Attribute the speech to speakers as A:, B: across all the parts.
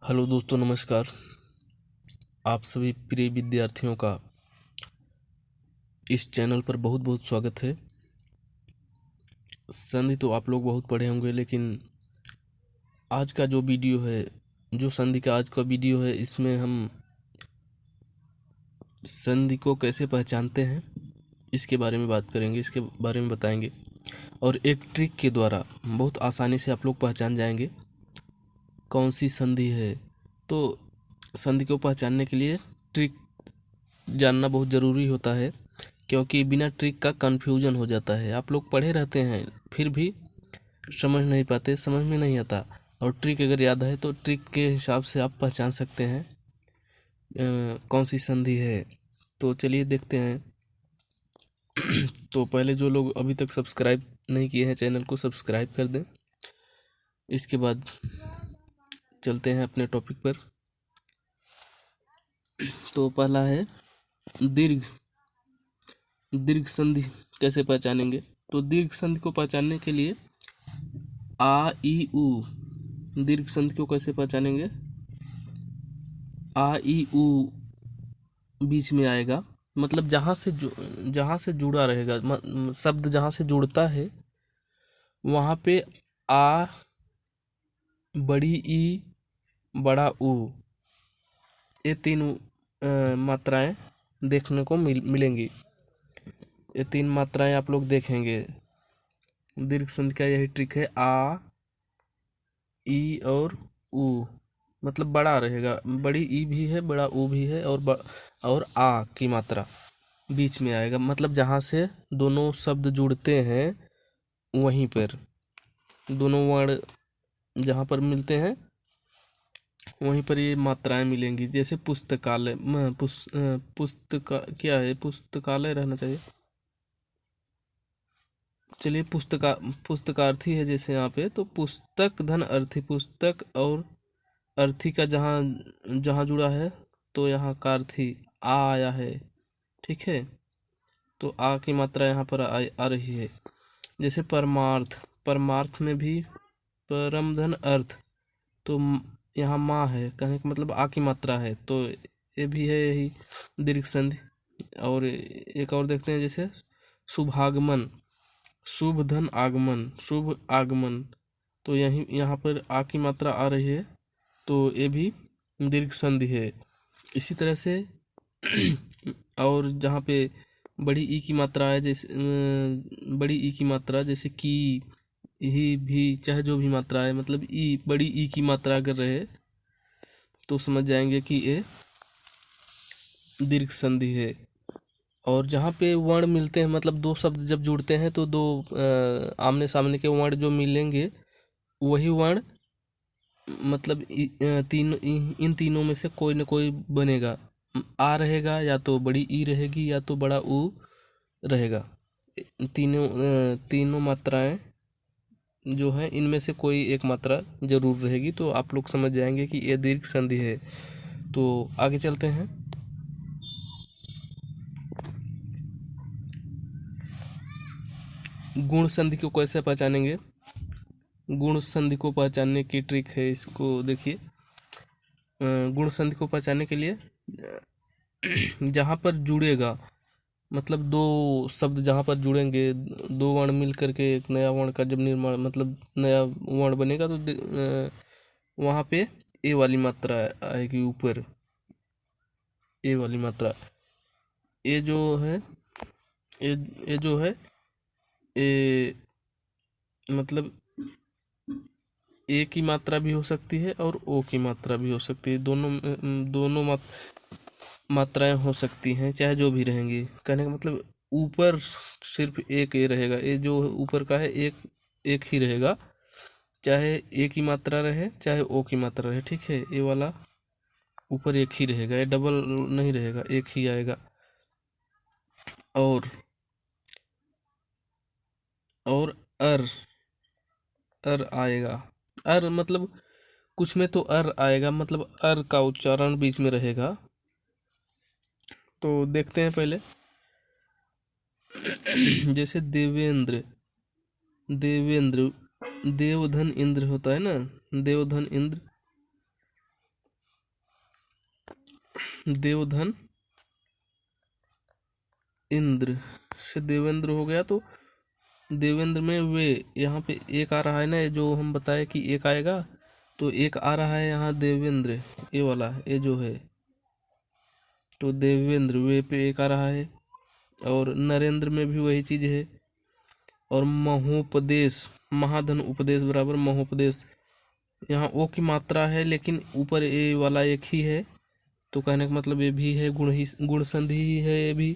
A: Hello दोस्तों, नमस्कार। आप सभी प्रिय विद्यार्थियों का इस चैनल पर बहुत बहुत स्वागत है। संधि तो आप लोग बहुत पढ़े होंगे, लेकिन आज का जो वीडियो है, जो संधि का आज का वीडियो है, इसमें हम संधि को कैसे पहचानते हैं इसके बारे में बात करेंगे, इसके बारे में बताएंगे। और एक ट्रिक के द्वारा बहुत आसानी से आप लोग पहचान जाएंगे कौन सी संधि है। तो संधि को पहचानने के लिए ट्रिक जानना बहुत ज़रूरी होता है, क्योंकि बिना ट्रिक का कन्फ्यूजन हो जाता है। आप लोग पढ़े रहते हैं फिर भी समझ नहीं पाते, समझ में नहीं आता। और ट्रिक अगर याद है तो ट्रिक के हिसाब से आप पहचान सकते हैं कौन सी संधि है। तो चलिए देखते हैं। तो पहले जो लोग अभी तक सब्सक्राइब नहीं किए हैं, चैनल को सब्सक्राइब कर दें। इसके बाद चलते हैं अपने टॉपिक पर। तो पहला है दीर्घ। दीर्घ संधि कैसे पहचानेंगे? तो दीर्घ संधि को पहचानने के लिए आ ई उ, दीर्घ संधि को कैसे पहचानेंगे? आ ई उ बीच में आएगा, मतलब जहाँ से जुड़ा रहेगा, शब्द जहाँ से जुड़ता है वहाँ पे आ, बड़ी ई, बड़ा उ, ये तीन मात्राएं देखने को मिलेंगी। ये तीन मात्राएं आप लोग देखेंगे। दीर्घ संधि का यही ट्रिक है। आ, ई और उ, मतलब बड़ा रहेगा, बड़ी ई भी है, बड़ा उ भी है, और आ की मात्रा बीच में आएगा, मतलब जहाँ से दोनों शब्द जुड़ते हैं वहीं पर, दोनों वर्ण जहाँ पर मिलते हैं वहीं पर ये मात्राएं मिलेंगी। जैसे पुस्तकालय, क्या है, पुस्तकालय रहना चाहिए। चलिए पुस्तकार्थी है जैसे यहाँ पे, तो पुस्तक धन अर्थी, पुस्तक और अर्थी का जहाँ जहाँ जुड़ा है तो यहाँ का अर्थी आ आया है। ठीक है, तो आ की मात्रा यहाँ पर आ रही है। जैसे परमार्थ, परमार्थ में भी परम धन अर्थ, तो यहाँ माँ है, कहने का मतलब आ की मात्रा है, तो ये भी है यही दीर्घ संधि। और एक और देखते हैं, जैसे शुभागमन, शुभ धन आगमन, शुभ आगमन, तो यही यहाँ पर आ की मात्रा आ रही है, तो ये भी दीर्घ संधि है। इसी तरह से और जहाँ पे बड़ी ई की मात्रा है, जैसे बड़ी ई की मात्रा जैसे की, ही, भी, चाहे जो भी मात्रा है, मतलब ई, बड़ी ई की मात्रा अगर रहे तो समझ जाएंगे कि ये दीर्घ संधि है। और जहाँ पे वर्ण मिलते हैं, मतलब दो शब्द जब जुड़ते हैं तो दो आमने सामने के वर्ण जो मिलेंगे वही वर्ण, मतलब इन तीनों में से कोई ना कोई बनेगा। आ रहेगा, या तो बड़ी ई रहेगी, या तो बड़ा ऊ रहेगा। तीनों मात्राएं जो है इनमें से कोई एक मात्रा जरूर रहेगी, तो आप लोग समझ जाएंगे कि ये दीर्घ संधि है। तो आगे चलते हैं। गुण संधि को कैसे पहचानेंगे? गुण संधि को पहचानने की ट्रिक है, इसको देखिए। गुण संधि को पहचानने के लिए जहाँ पर जुड़ेगा, मतलब दो शब्द जहाँ पर जुड़ेंगे, दो वर्ण मिल करके एक नया वर्ण का जब निर्माण, मतलब नया वर्ण बनेगा, तो वहाँ पे ए वाली मात्रा आएगी ऊपर, ए वाली मात्रा। ए जो है, ए जो है, ए मतलब ए की मात्रा भी हो सकती है और ओ की मात्रा भी हो सकती है। दोनों मात्राएं हो सकती हैं, चाहे जो भी रहेंगी। कहने का मतलब ऊपर सिर्फ एक ए रहेगा, ए जो ऊपर का है एक एक ही रहेगा, चाहे ए की मात्रा रहे चाहे ओ की मात्रा रहे। ठीक है, ए वाला ऊपर एक ही रहेगा, ये डबल नहीं रहेगा, एक ही आएगा। और अर, अर आएगा। अर मतलब कुछ में तो अर आएगा, मतलब अर का उच्चारण बीच में रहेगा। तो देखते हैं पहले। जैसे देवेंद्र, देवेंद्र, देवधन इंद्र होता है ना, देवधन इंद्र, देवधन इंद्र से देवेंद्र हो गया, तो देवेंद्र में वे यहाँ पे एक आ रहा है ना, जो हम बताए कि एक आएगा, तो एक आ रहा है यहाँ देवेंद्र, ये वाला ये जो है, तो देवेंद्र वे पे एक आ रहा है। और नरेंद्र में भी वही चीज है। और महोपदेश, महाधन उपदेश बराबर महोपदेश, यहाँ ओ की मात्रा है लेकिन ऊपर ए वाला एक ही है, तो कहने का मतलब ये भी है गुण संधि ही है ये भी।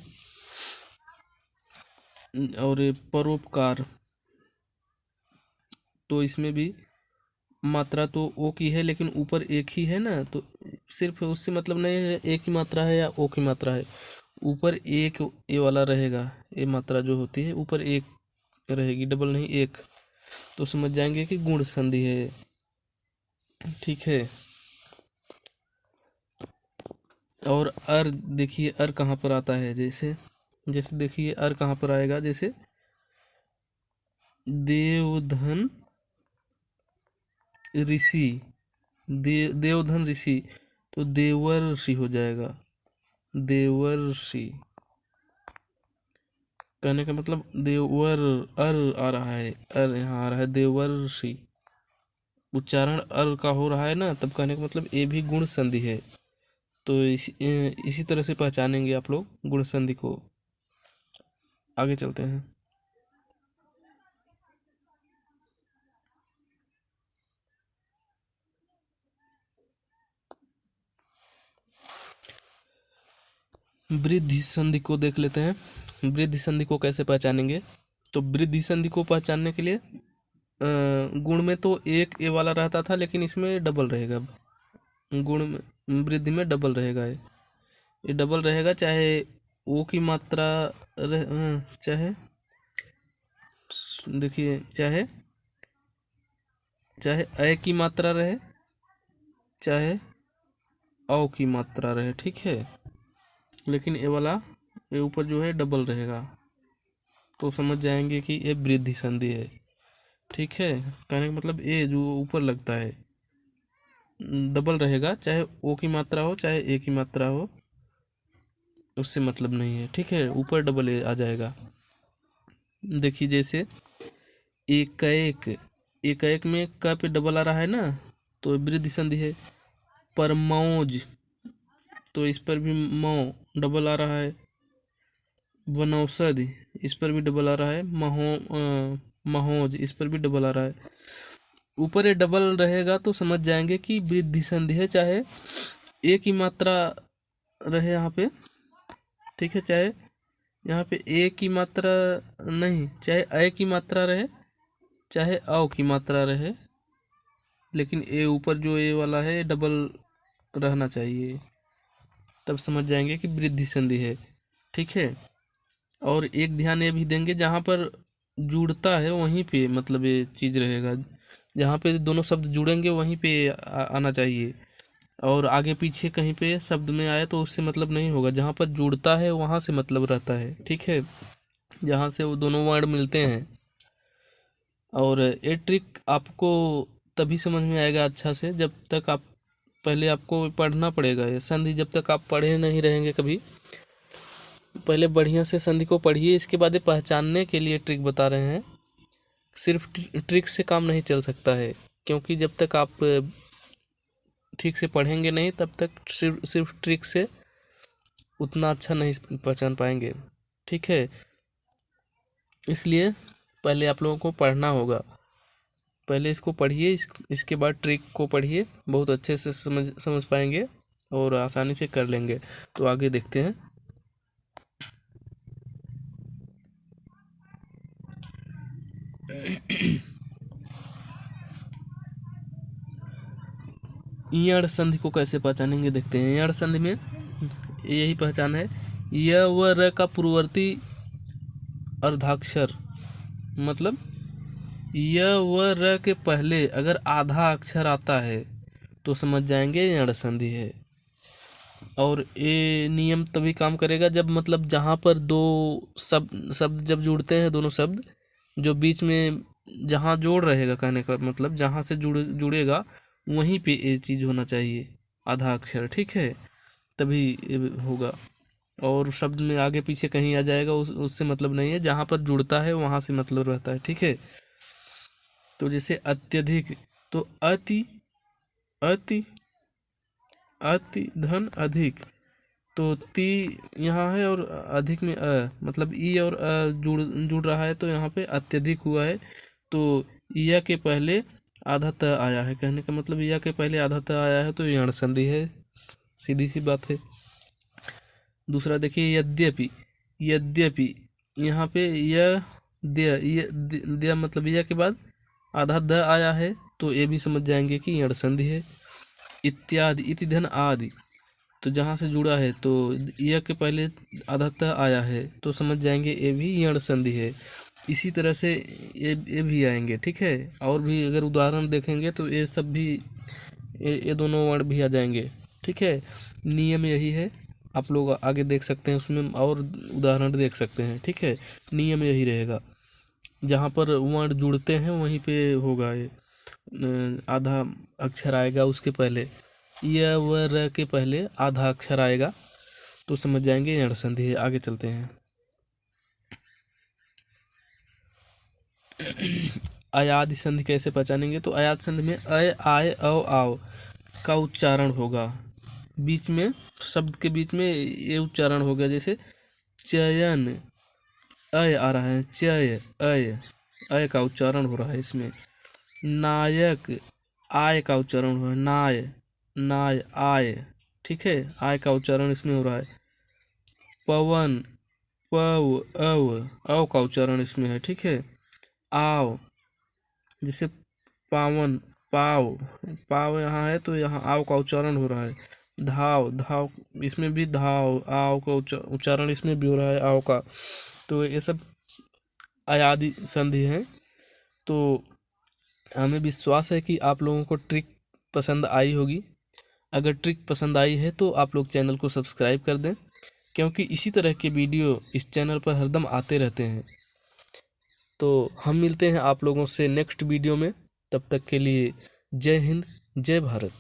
A: और ये परोपकार, तो इसमें भी मात्रा तो ओ की है लेकिन ऊपर एक ही है ना, तो सिर्फ उससे मतलब नहीं है एक ही मात्रा है या ओ की मात्रा है, ऊपर एक ए वाला रहेगा, ये मात्रा जो होती है ऊपर एक रहेगी, डबल नहीं एक, तो समझ जाएंगे कि गुण संधि है। ठीक है। और अर देखिए अर कहाँ पर आता है, जैसे जैसे देखिए अर कहाँ पर आएगा, जैसे देवधन ऋषि, देवधन ऋषि, तो देवर्षि हो जाएगा, देवर्षि, कहने का मतलब देवर अर आ रहा है, अर यहाँ आ रहा है देवर्षि, उच्चारण अर का हो रहा है ना, तब कहने का मतलब ये भी गुण संधि है। तो इसी तरह से पहचानेंगे आप लोग गुण संधि को। आगे चलते हैं। वृद्धि संधि को देख लेते हैं। वृद्धि संधि को कैसे पहचानेंगे, तो वृद्धि संधि को पहचानने के लिए गुण में तो एक ए वाला रहता था लेकिन इसमें डबल रहेगा, गुण में वृद्धि में डबल रहेगा, ये डबल रहेगा, चाहे ओ की मात्रा चाहे देखिए चाहे चाहे अ की मात्रा रहे चाहे औ की मात्रा रहे, ठीक है, लेकिन ये वाला ये ऊपर जो है डबल रहेगा, तो समझ जाएंगे कि ये वृद्धि संधि है। ठीक है, कहने का मतलब ए जो ऊपर लगता है डबल रहेगा, चाहे ओ की मात्रा हो चाहे ए की मात्रा हो, उससे मतलब नहीं है। ठीक है, ऊपर डबल ए आ जाएगा। देखिए जैसे एक में क पे डबल आ रहा है ना, तो वृद्धि संधि है। परमौज, तो इस पर भी मौ डबल आ रहा है। वनौषधि, इस पर भी डबल आ रहा है। महोज, इस पर भी डबल आ रहा है। ऊपर ये डबल रहेगा तो समझ जाएंगे कि वृद्धि संधि है, चाहे ए की मात्रा रहे यहाँ पे, ठीक है, चाहे यहाँ पे ए की मात्रा नहीं, चाहे अ की मात्रा रहे चाहे औ की मात्रा रहे, लेकिन ए ऊपर जो ए वाला है डबल रहना चाहिए, तब समझ जाएंगे कि वृद्धि संधि है। ठीक है, और एक ध्यान ये भी देंगे, जहाँ पर जुड़ता है वहीं पे मतलब ये चीज़ रहेगा, जहाँ पे दोनों शब्द जुड़ेंगे वहीं पे आना चाहिए, और आगे पीछे कहीं पे शब्द में आए तो उससे मतलब नहीं होगा, जहाँ पर जुड़ता है वहाँ से मतलब रहता है। ठीक है, जहाँ से वो दोनों वर्ड मिलते हैं। और ये ट्रिक आपको तभी समझ में आएगा अच्छा से, जब तक आप पहले आपको पढ़ना पड़ेगा ये संधि, जब तक आप पढ़े नहीं रहेंगे कभी, पहले बढ़िया से संधि को पढ़िए, इसके बाद ये पहचानने के लिए ट्रिक बता रहे हैं। सिर्फ ट्रिक से काम नहीं चल सकता है, क्योंकि जब तक आप ठीक से पढ़ेंगे नहीं तब तक सिर्फ ट्रिक से उतना अच्छा नहीं पहचान पाएंगे। ठीक है, इसलिए पहले आप लोगों को पढ़ना होगा, पहले इसको पढ़िए, इसके बाद ट्रिक को पढ़िए, बहुत अच्छे से समझ पाएंगे और आसानी से कर लेंगे। तो आगे देखते हैं। ईयड़ संधि को कैसे पहचानेंगे देखते हैं। ईयड़ संधि में यही पहचान है, य व र का पूर्ववर्ती अर्धाक्षर, मतलब य व र के पहले अगर आधा अक्षर आता है तो समझ जाएंगे ईयड़ संधि है। और ये नियम तभी काम करेगा जब मतलब जहाँ पर दो शब्द जब जुड़ते हैं, दोनों शब्द जो बीच में जहाँ जोड़ रहेगा, कहने का मतलब जहाँ से जुड़ेगा वहीं पे ये चीज़ होना चाहिए, आधा अक्षर। ठीक है, तभी ये होगा, और शब्द में आगे पीछे कहीं आ जाएगा उससे मतलब नहीं है, जहाँ पर जुड़ता है वहाँ से मतलब रहता है, ठीक है। तो जैसे अत्यधिक, तो अति, अति, अति धन अधिक, तो ती यहाँ है और अधिक में मतलब ई और जुड़ जुड़ रहा है, तो यहाँ पे अत्यधिक हुआ है, तो या के पहले आधा त आया है, कहने का मतलब या के पहले आधा त आया है तो यण संधि है, सीधी सी बात है। दूसरा देखिए यद्यपि, यद्यपि यहाँ पे यह द्य मतलब यह के बाद आधा द आया है, तो ये भी समझ जाएंगे कि यण संधि है। इत्यादि, इति धन आदि, तो जहाँ से जुड़ा है तो यह के पहले आधा त आया है, तो समझ जाएंगे ये भी यण संधि है। इसी तरह से ये भी आएंगे, ठीक है। और भी अगर उदाहरण देखेंगे तो ये सब भी ये दोनों वर्ण भी आ जाएंगे, ठीक है। नियम यही है, आप लोग आगे देख सकते हैं, उसमें और उदाहरण देख सकते हैं, ठीक है। नियम यही रहेगा, जहाँ पर वर्ण जुड़ते हैं वहीं पे होगा ये, आधा अक्षर आएगा उसके पहले, य व र के पहले आधा अक्षर आएगा, तो समझ जाएंगे यण संधि है। आगे चलते हैं। अयादि संधि कैसे पहचानेंगे, तो अयादि संधि में अय आय औ आओ का उच्चारण होगा, बीच में शब्द के बीच में ये उच्चारण हो गया, जैसे चयन, अय आ रहा है, चय अय का उच्चारण हो रहा है इसमें। नायक, आय का उच्चारण हो रहा है, नाय आय, ठीक है, आय का उच्चारण इसमें हो रहा है। पवन, अव का उच्चारण इसमें है, ठीक है। आव, जैसे पावन, पाव यहाँ है तो यहाँ आव का उच्चारण हो रहा है। धाव, इसमें भी धाव, आव का उच्चारण इसमें भी हो रहा है, आव का। तो ये सब अयादि संधि है। तो हमें विश्वास है कि आप लोगों को ट्रिक पसंद आई होगी। अगर ट्रिक पसंद आई है तो आप लोग चैनल को सब्सक्राइब कर दें, क्योंकि इसी तरह के वीडियो इस चैनल पर हरदम आते रहते हैं। तो हम मिलते हैं आप लोगों से नेक्स्ट वीडियो में, तब तक के लिए जय हिंद, जय भारत।